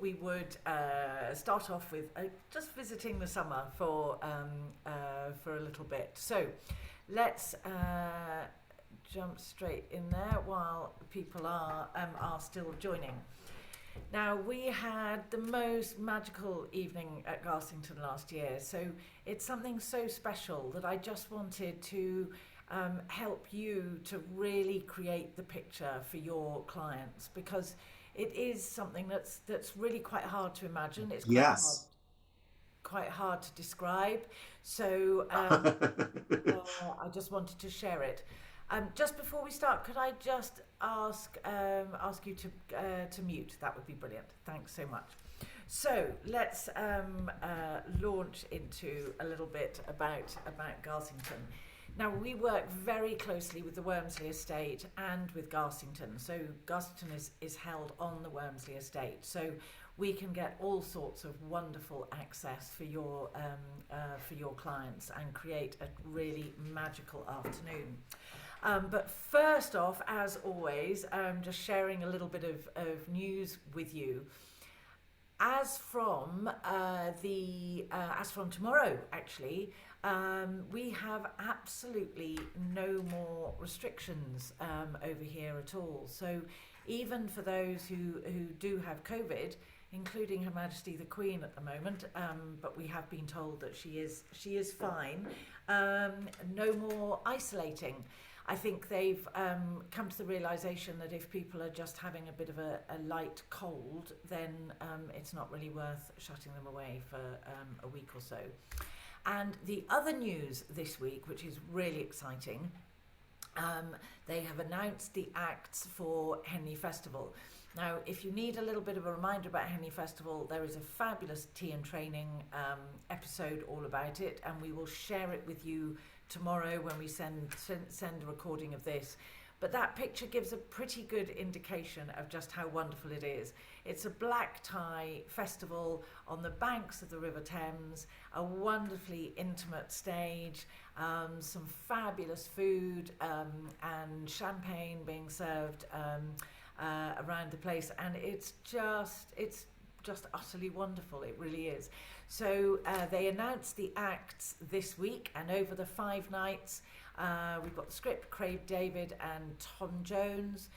we would start off with just visiting the summer for a little bit. So let's jump straight in there while people are still joining. Now, we had the most magical evening at Garsington last year, so it's something so special that I just wanted to help you to really create the picture for your clients, because it is something that's really quite hard to imagine. It's Yes. quite hard to describe. So I just wanted to share it. Just before we start, could I just ask you to mute? That would be brilliant. Thanks so much. So let's launch into a little bit about Garsington. Now, we work very closely with the Wormsley estate and with Garsington. So Garsington is held on the Wormsley estate. So we can get all sorts of wonderful access for your clients and create a really magical afternoon. But first off, as always, just sharing a little bit of news with you. As from tomorrow, actually, we have absolutely no more restrictions over here at all. So even for those who do have COVID, including Her Majesty the Queen at the moment, but we have been told that she is fine. No more isolating. I think they've come to the realisation that if people are just having a bit of a light cold, then it's not really worth shutting them away for a week or so. And the other news this week, which is really exciting, they have announced the acts for Henley Festival. Now, if you need a little bit of a reminder about Henley Festival, there is a fabulous tea and training episode all about it, and we will share it with you tomorrow when we send a recording of this. But that picture gives a pretty good indication of just how wonderful it is. It's a black tie festival on the banks of the River Thames, a wonderfully intimate stage, some fabulous food and champagne being served around the place, and it's just utterly wonderful. It really is. So they announced the acts this week, and over the 5 nights we've got the script, Craig David and Tom Jones.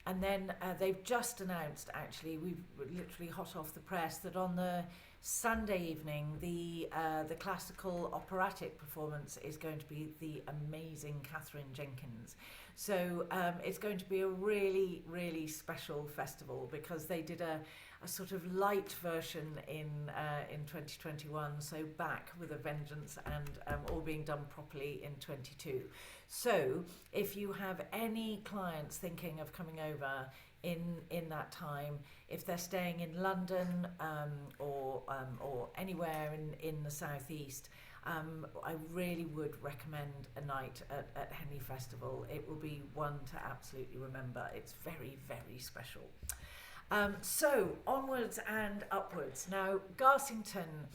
And then they've just announced, actually, we've literally hot off the press, that on the Sunday evening the classical operatic performance is going to be the amazing Catherine Jenkins. So it's going to be a really, really special festival, because they did a sort of light version in 2021, so back with a vengeance, and all being done properly in 22. So if you have any clients thinking of coming over in that time, if they're staying in London or anywhere in the southeast, I really would recommend a night at Henley Festival. It will be one to absolutely remember. It's very, very special. So onwards and upwards. Now, Garsington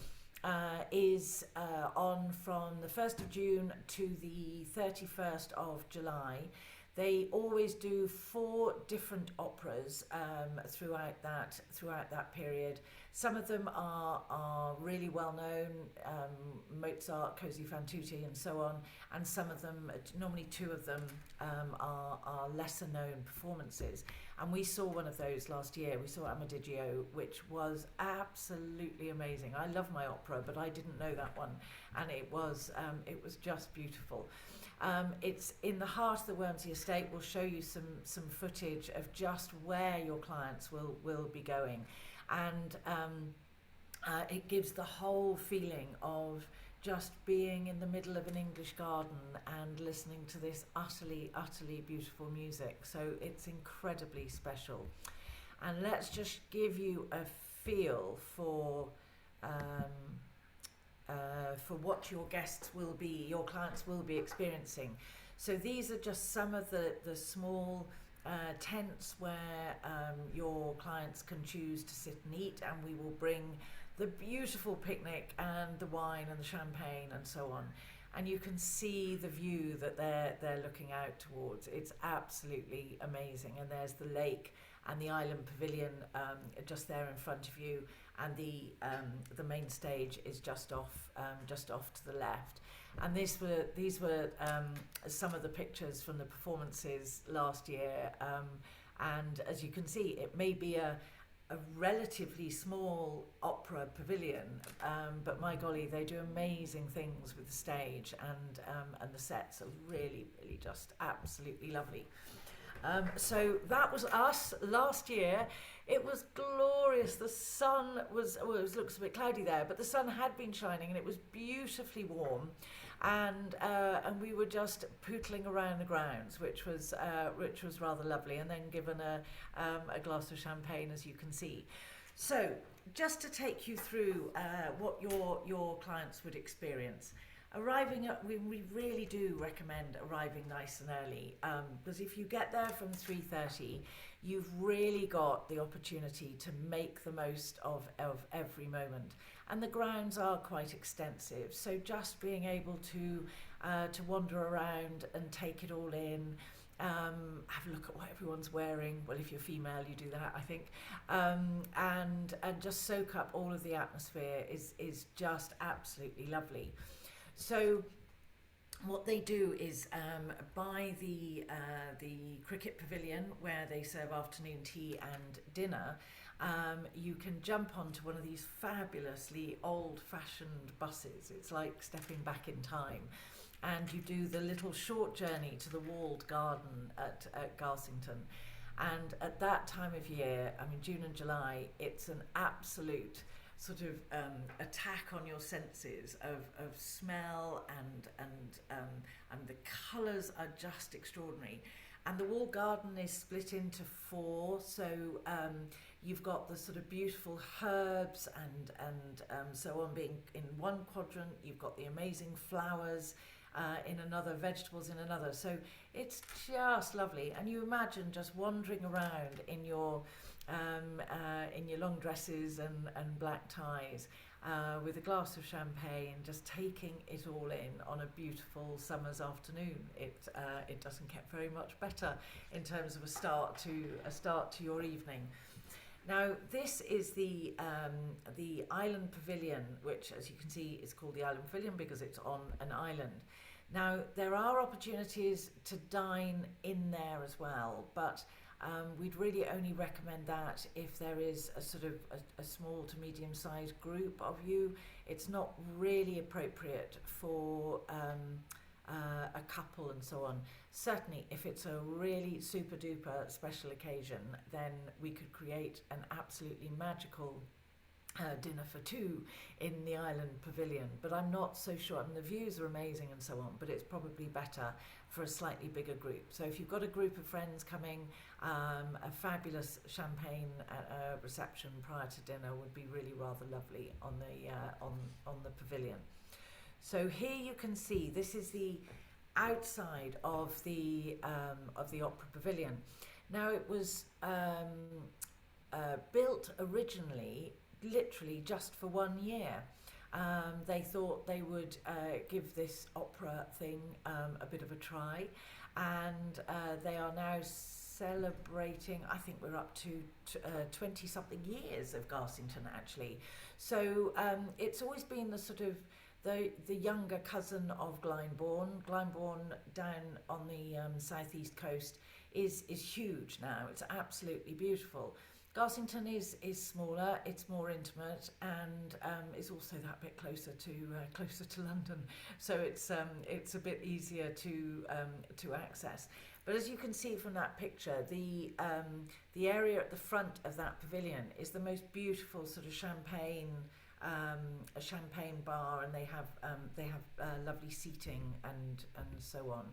is on from the 1st of June to the 31st of July. They always do 4 different operas throughout that period. Some of them are really well known, Mozart, Così fan tutte, and so on. And some of them, normally 2 of them, are lesser known performances. And we saw one of those last year. We saw Amadigio, which was absolutely amazing. I love my opera, but I didn't know that one, and it was just beautiful. It's in the heart of the Wormsley estate. We'll show you some footage of just where your clients will be going, and it gives the whole feeling of just being in the middle of an English garden and listening to this utterly, utterly beautiful music. So it's incredibly special. And let's just give you a feel for what your clients will be experiencing. So these are just some of the small tents where your clients can choose to sit and eat, and we will bring the beautiful picnic and the wine and the champagne and so on. And you can see the view that they're looking out towards. It's absolutely amazing. And there's the lake and the Island Pavilion just there in front of you, and the main stage is just off to the left. And these were some of the pictures from the performances last year, and as you can see, it may be a relatively small opera pavilion, but my golly, they do amazing things with the stage, and the sets are really just absolutely lovely. So that was us last year. It was glorious. The sun it looks a bit cloudy there, but the sun had been shining and it was beautifully warm, and we were just pootling around the grounds, which was rather lovely, and then given a glass of champagne, as you can see. So just to take you through what your clients would experience. We really do recommend arriving nice and early, because if you get there from 3:30, you've really got the opportunity to make the most of every moment. And the grounds are quite extensive, so just being able to wander around and take it all in, have a look at what everyone's wearing. Well, if you're female, you do that, I think, and just soak up all of the atmosphere is just absolutely lovely. So what they do is by the cricket pavilion, where they serve afternoon tea and dinner, you can jump onto one of these fabulously old-fashioned buses. It's like stepping back in time, and you do the little short journey to the walled garden at Garsington. And at that time of year, I mean June and July, it's an absolute sort of attack on your senses of smell, and the colours are just extraordinary. And the walled garden is split into four, so you've got the sort of beautiful herbs and so on being in one quadrant. You've got the amazing flowers in another, vegetables in another. So it's just lovely. And you imagine just wandering around in your long dresses and black ties, with a glass of champagne, just taking it all in on a beautiful summer's afternoon. It doesn't get very much better in terms of a start to your evening. Now, this is the Island Pavilion, which, as you can see, is called the Island Pavilion because it's on an island. Now, there are opportunities to dine in there as well, but we'd really only recommend that if there is a sort of a small to medium-sized group of you. It's not really appropriate for a couple and so on. Certainly, if it's a really super-duper special occasion, then we could create an absolutely magical dinner for two in the Island Pavilion, but I'm not so sure. I mean, the views are amazing and so on, but it's probably better for a slightly bigger group. So if you've got a group of friends coming, a fabulous champagne reception prior to dinner would be really rather lovely on the pavilion. So here you can see this is the outside of the Opera Pavilion. Now, it was built originally literally just for 1 year. They thought they would give this opera thing a bit of a try, and they are now celebrating, I think we're up to 20 something years of Garsington actually. So it's always been the sort of the younger cousin of Glyndebourne. Glyndebourne down on the southeast coast is huge now. It's absolutely beautiful. Garsington is smaller, it's more intimate, and is also that bit closer to London, so it's a bit easier to access. But as you can see from that picture, the area at the front of that pavilion is the most beautiful sort of a champagne bar, and they have lovely seating and so on.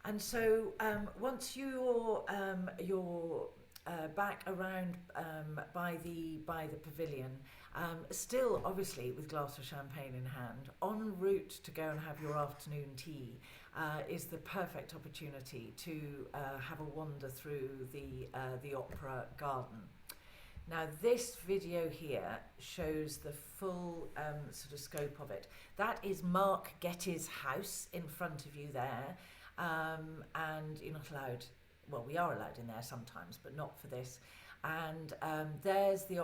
And so once you're back around by the pavilion, still obviously with glass of champagne in hand, en route to go and have your afternoon tea, is the perfect opportunity to have a wander through the opera garden. Now, this video here shows the full sort of scope of it. That is Mark Getty's house in front of you there, and you're not allowed well, we are allowed in there sometimes, but not for this. And there's the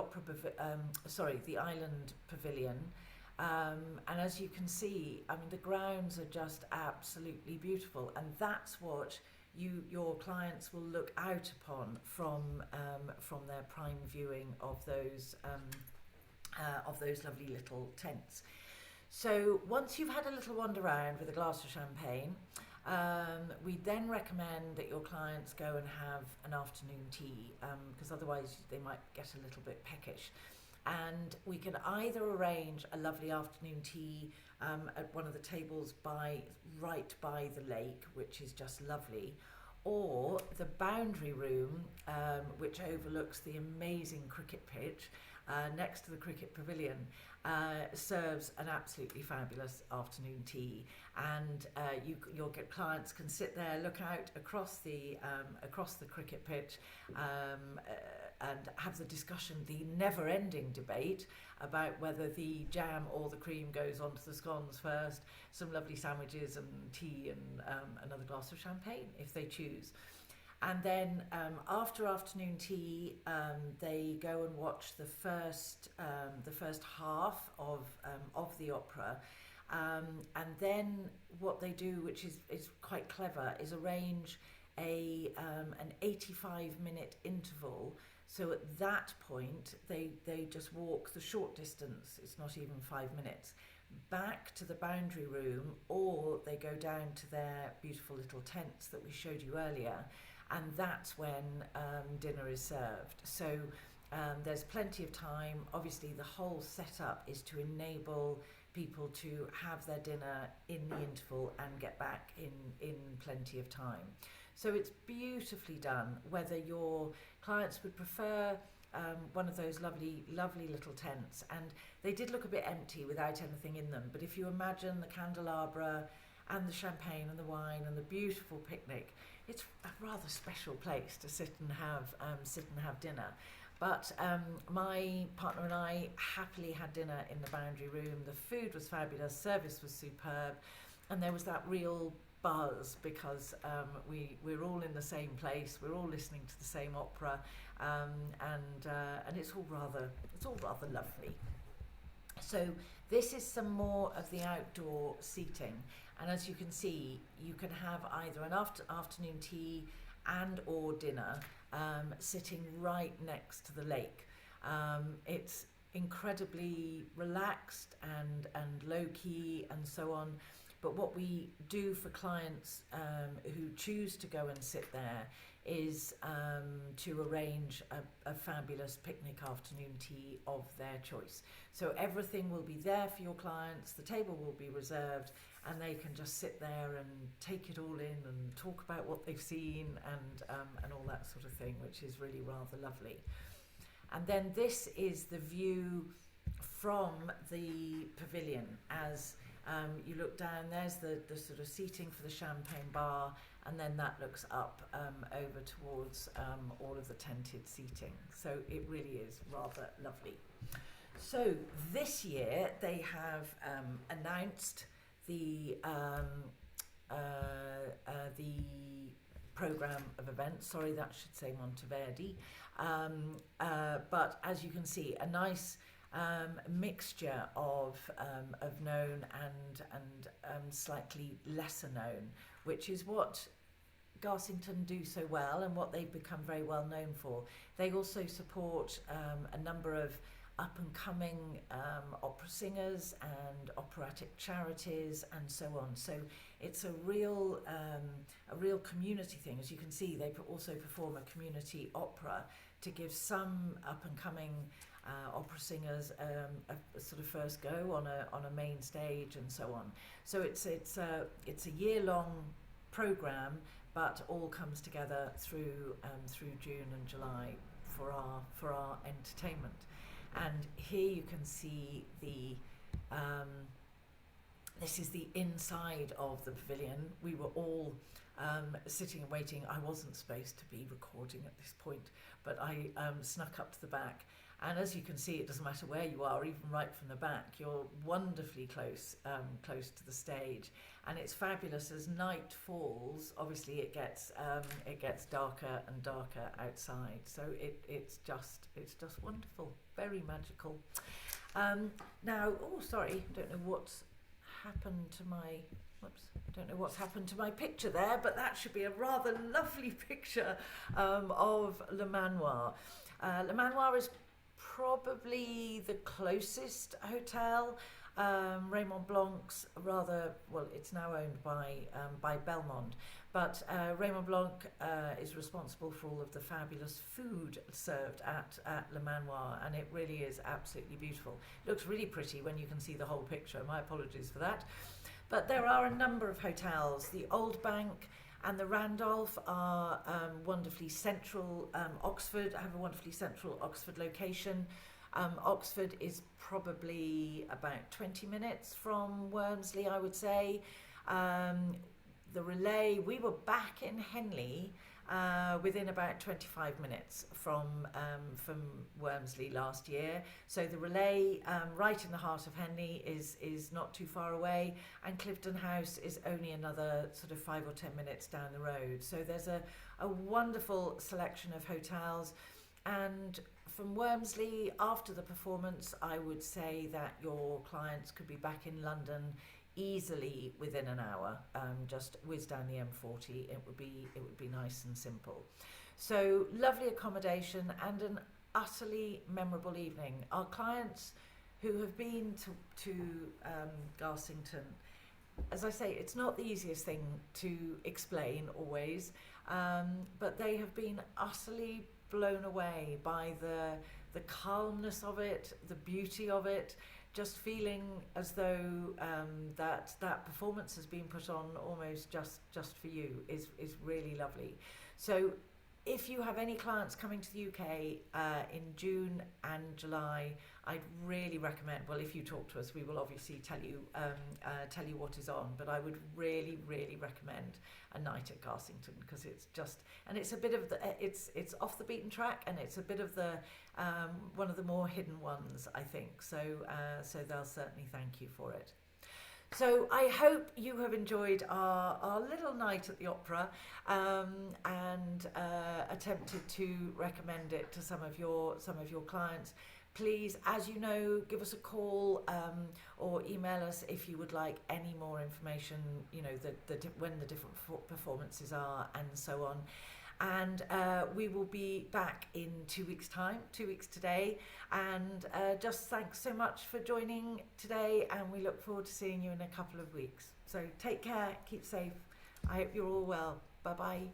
the Island Pavilion. And as you can see, I mean, the grounds are just absolutely beautiful, and that's what your clients will look out upon from their prime viewing of those lovely little tents. So once you've had a little wander around with a glass of champagne, we then recommend that your clients go and have an afternoon tea, because otherwise they might get a little bit peckish. And we can either arrange a lovely afternoon tea at one of the tables right by the lake, which is just lovely, or the boundary room, which overlooks the amazing cricket pitch next to the cricket pavilion, serves an absolutely fabulous afternoon tea. And your clients can sit there, look out across the cricket pitch, and have the discussion, the never-ending debate about whether the jam or the cream goes onto the scones first, some lovely sandwiches and tea and another glass of champagne if they choose. And then after afternoon tea, they go and watch the first half of the opera. And then what they do, which is quite clever, is arrange an 85-minute interval. So at that point, they just walk the short distance, it's not even 5 minutes, back to the boundary room, or they go down to their beautiful little tents that we showed you earlier, and that's when dinner is served. So there's plenty of time. Obviously, the whole setup is to enable people to have their dinner in the interval and get back in plenty of time. So it's beautifully done, whether your clients would prefer one of those lovely little tents. And they did look a bit empty without anything in them, but if you imagine the candelabra and the champagne and the wine and the beautiful picnic, it's a rather special place to sit and have dinner. But my partner and I happily had dinner in the boundary room. The food was fabulous, service was superb, and there was that real buzz because we're all in the same place, we're all listening to the same opera, and it's all rather lovely. So this is some more of the outdoor seating, and as you can see, you can have either an afternoon tea and or dinner sitting right next to the lake. It's incredibly relaxed and low-key and so on. But what we do for clients who choose to go and sit there is to arrange a fabulous picnic afternoon tea of their choice. So everything will be there for your clients, the table will be reserved, and they can just sit there and take it all in and talk about what they've seen and all that sort of thing, which is really rather lovely. And then this is the view from the pavilion. As you look down, there's the sort of seating for the champagne bar, and then that looks up over towards all of the tented seating. So it really is rather lovely. So this year they have announced the programme of events. Sorry, that should say Monteverdi. But as you can see, a nice mixture of known and slightly lesser known, which is what Garsington do so well and what they've become very well known for. They also support a number of up-and-coming opera singers and operatic charities and so on. So it's a real community thing. As you can see, they also perform a community opera to give some up-and-coming opera singers a sort of first go on a main stage and so on. So it's a year-long programme, but all comes together through June and July for our entertainment. And here you can see this is the inside of the pavilion. We were all sitting and waiting. I wasn't supposed to be recording at this point, but I snuck up to the back, And as you can see, it doesn't matter where you are, even right from the back, you're wonderfully close to the stage. And it's fabulous as night falls. Obviously, it gets darker and darker outside. So it's just wonderful, very magical. Now, oh, sorry, don't know what's happened to my. Whoops, don't know what's happened to my picture there, but that should be a rather lovely picture of Le Manoir. Le Manoir is probably the closest hotel. Raymond Blanc's it's now owned by Belmond, but Raymond Blanc is responsible for all of the fabulous food served at Le Manoir, and it really is absolutely beautiful. It looks really pretty when you can see the whole picture. My apologies for that. But there are a number of hotels. The Old Bank and the Randolph are wonderfully central. Oxford have a wonderfully central Oxford location. Oxford is probably about 20 minutes from Wormsley, I would say. The Relay, we were back in Henley within about 25 minutes from Wormsley last year. So the Relay, right in the heart of Henley, is not too far away, and Clifton House is only another sort of 5 or 10 minutes down the road. So there's a wonderful selection of hotels. And from Wormsley, after the performance, I would say that your clients could be back in London easily within an hour. Just whiz down the M40. It would be nice and simple. So lovely accommodation and an utterly memorable evening. Our clients who have been to Garsington, as I say, it's not the easiest thing to explain always, but they have been utterly blown away by the calmness of it, the beauty of it, just feeling as though that performance has been put on almost just for you is really lovely. So if you have any clients coming to the UK in June and July, I'd really recommend, well, if you talk to us, we will obviously tell you what is on, but I would really recommend a night at Garsington, because it's a bit of it's off the beaten track, and it's a bit of the one of the more hidden ones, I think. So they'll certainly thank you for it. So I hope you have enjoyed our little night at the opera, and attempted to recommend it to some of your clients. Please, as you know, give us a call or email us if you would like any more information, you know, when the different performances are and so on. And we will be back in 2 weeks' time, 2 weeks today. And just thanks so much for joining today, and we look forward to seeing you in a couple of weeks. So take care, keep safe. I hope you're all well. Bye-bye.